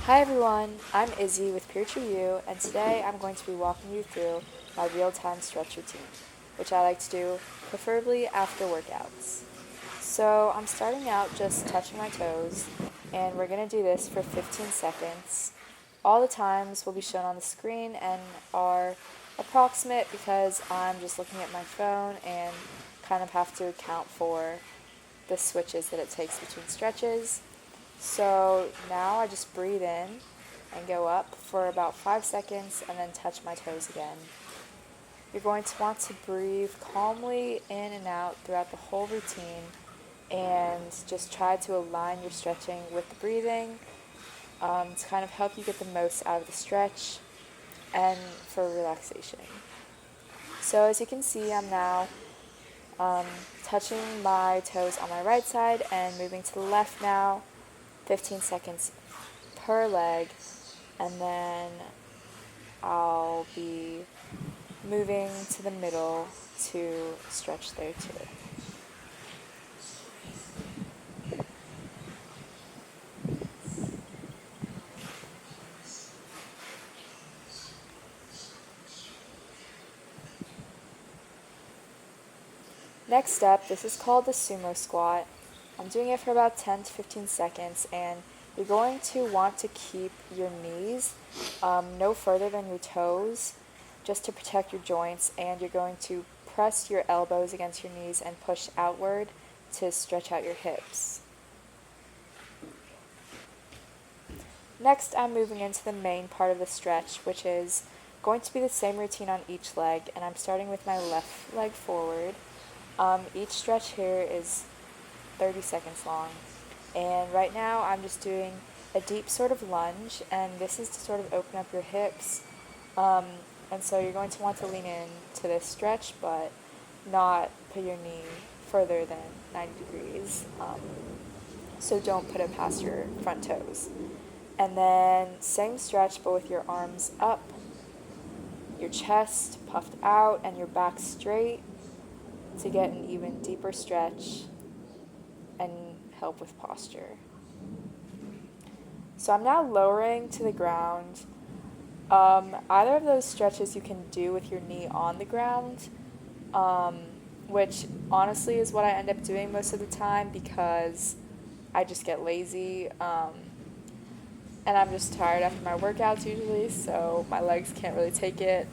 Hi everyone, I'm Izzy with Peer2U, and today I'm going to be walking you through my real-time stretch routine, which I like to do preferably after workouts. So I'm starting out just touching my toes, and we're going to do this for 15 seconds. All the times will be shown on the screen and are approximate because I'm just looking at my phone and kind of have to account for the switches that it takes between stretches. So now I just breathe in and go up for about 5 seconds and then touch my toes again. You're going to want to breathe calmly in and out throughout the whole routine and just try to align your stretching with the breathing to kind of help you get the most out of the stretch and for relaxation. So as you can see, I'm now touching my toes on my right side and moving to the left now, 15 seconds per leg, and then I'll be moving to the middle to stretch there too. Next up, this is called the sumo squat. I'm doing it for about 10 to 15 seconds, and you're going to want to keep your knees no further than your toes just to protect your joints, and you're going to press your elbows against your knees and push outward to stretch out your hips. Next, I'm moving into the main part of the stretch, which is going to be the same routine on each leg, and I'm starting with my left leg forward. Each stretch here is 30 seconds long, and right now I'm just doing a deep sort of lunge, and this is to sort of open up your hips, and so you're going to want to lean in to this stretch, but not put your knee further than 90 degrees, so don't put it past your front toes. And then same stretch, but with your arms up, your chest puffed out, and your back straight to get an even deeper stretch and help with posture. So I'm now lowering to the ground. Either of those stretches you can do with your knee on the ground, um, which honestly is what I end up doing most of the time because I just get lazy. And I'm just tired after my workouts usually, so my legs can't really take it.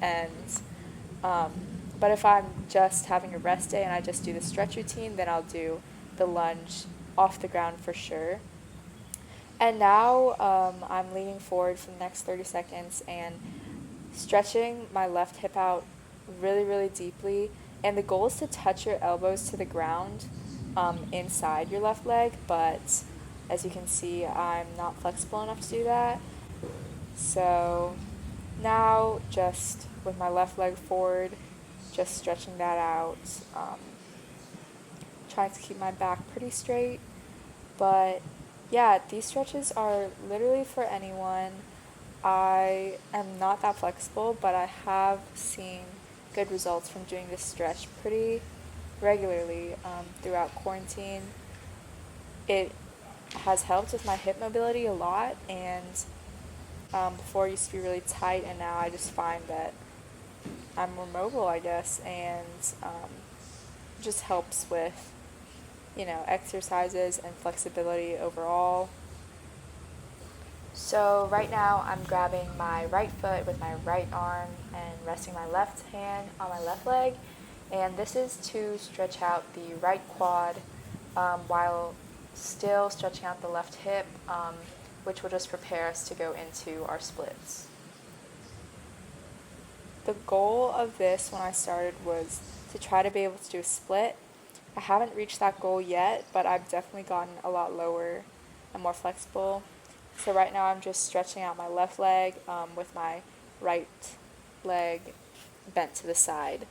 Um, but if I'm just having a rest day and I just do the stretch routine, then I'll do the lunge off the ground for sure. And now I'm leaning forward for the next 30 seconds and stretching my left hip out really, really deeply. And the goal is to touch your elbows to the ground inside your left leg, but as you can see, I'm not flexible enough to do that. So now, just with my left leg forward, just stretching that out, um, trying to keep my back pretty straight. But yeah, these stretches are literally for anyone. I am not that flexible, but I have seen good results from doing this stretch pretty regularly throughout quarantine. It has helped with my hip mobility a lot, and before it used to be really tight, and now I just find that I'm more mobile, I guess, and just helps with, exercises and flexibility overall. So right now I'm grabbing my right foot with my right arm and resting my left hand on my left leg, and this is to stretch out the right quad while still stretching out the left hip, which will just prepare us to go into our splits. The goal of this when I started was to try to be able to do a split. I haven't reached that goal yet, but I've definitely gotten a lot lower and more flexible. So right now I'm just stretching out my left leg with my right leg bent to the side.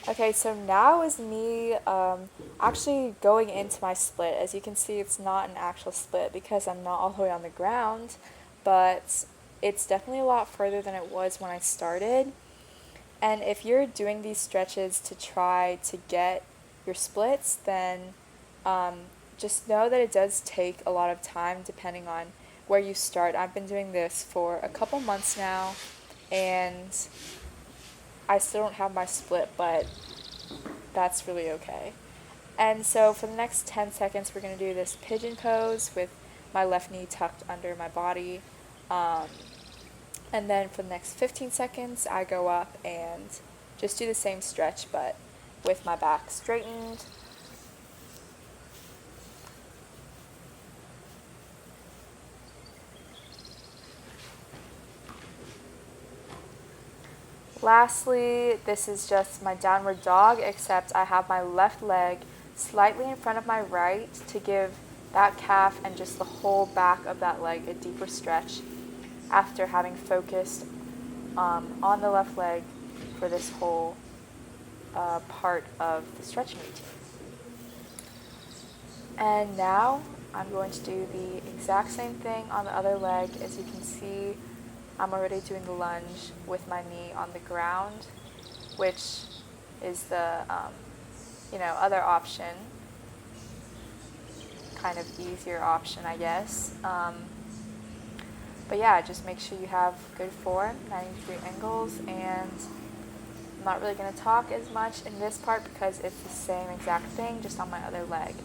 Okay, so now is me actually going into my split. As you can see, it's not an actual split because I'm not all the way on the ground, but it's definitely a lot further than it was when I started. And if you're doing these stretches to try to get your splits, then um, just know that it does take a lot of time depending on where you start. I've been doing this for a couple months now, and I still don't have my split, but that's really okay. And so for the next 10 seconds, we're going to do this pigeon pose with my left knee tucked under my body. Um, and then for the next 15 seconds, I go up and just do the same stretch, but with my back straightened. Lastly, this is just my downward dog, except I have my left leg slightly in front of my right to give that calf and just the whole back of that leg a deeper stretch after having focused on the left leg for this whole part of the stretching routine. And now I'm going to do the exact same thing on the other leg. As you can see, I'm already doing the lunge with my knee on the ground, which is the other option, kind of easier option, I guess. But yeah, just make sure you have good form, 90-degree angles, and I'm not really going to talk as much in this part because it's the same exact thing, just on my other leg.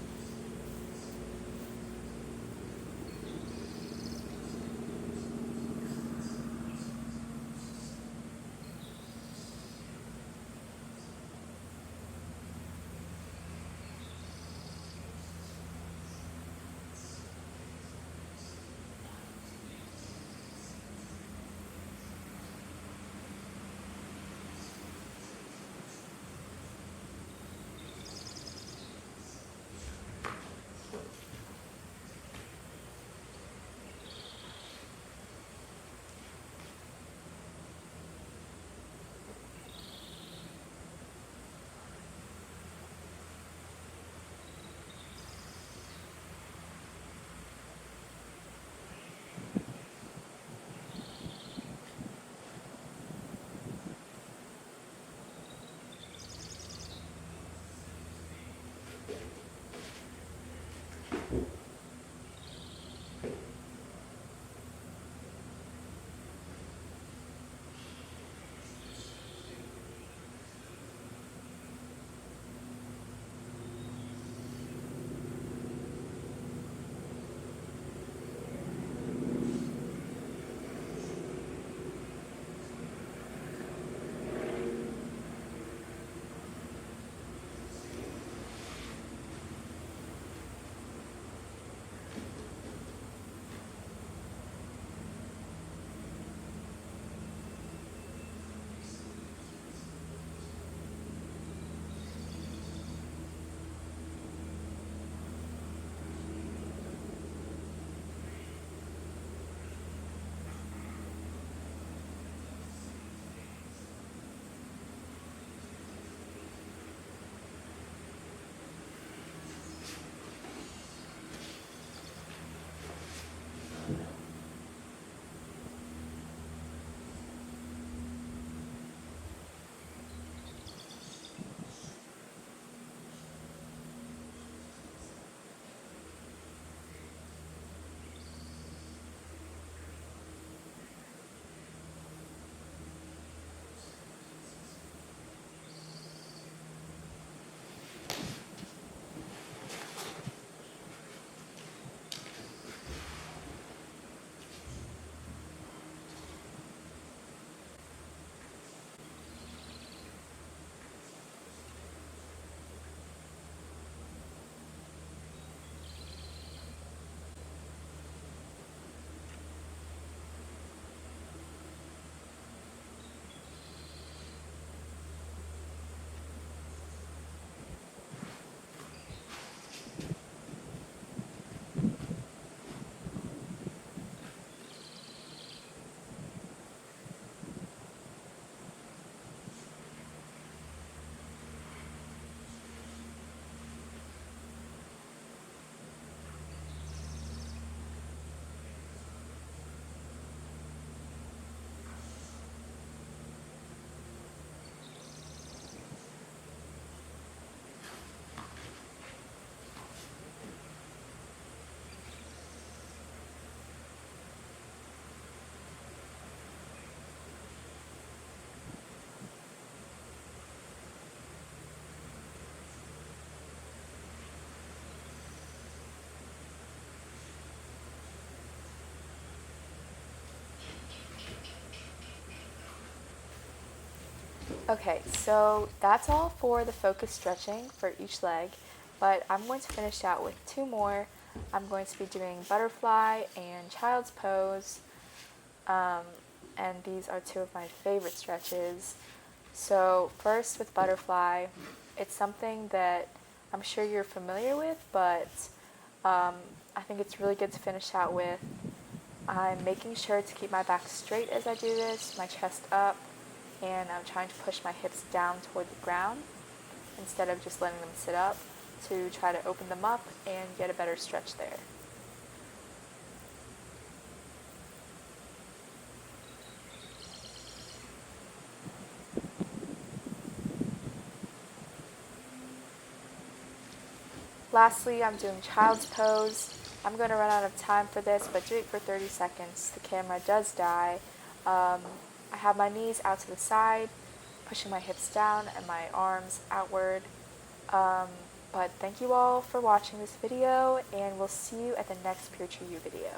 Okay, so that's all for the focus stretching for each leg, but I'm going to finish out with two more. I'm going to be doing butterfly and child's pose, um, and these are two of my favorite stretches. So, first with butterfly, it's something that I'm sure you're familiar with, but um, I think it's really good to finish out with. I'm making sure to keep my back straight as I do this, my chest up, and I'm trying to push my hips down toward the ground instead of just letting them sit up to try to open them up and get a better stretch there. Lastly, I'm doing child's pose. I'm going to run out of time for this, but do it for 30 seconds. The camera does die. I have my knees out to the side, pushing my hips down and my arms outward. Um, but thank you all for watching this video, and we'll see you at the next Pure True You video.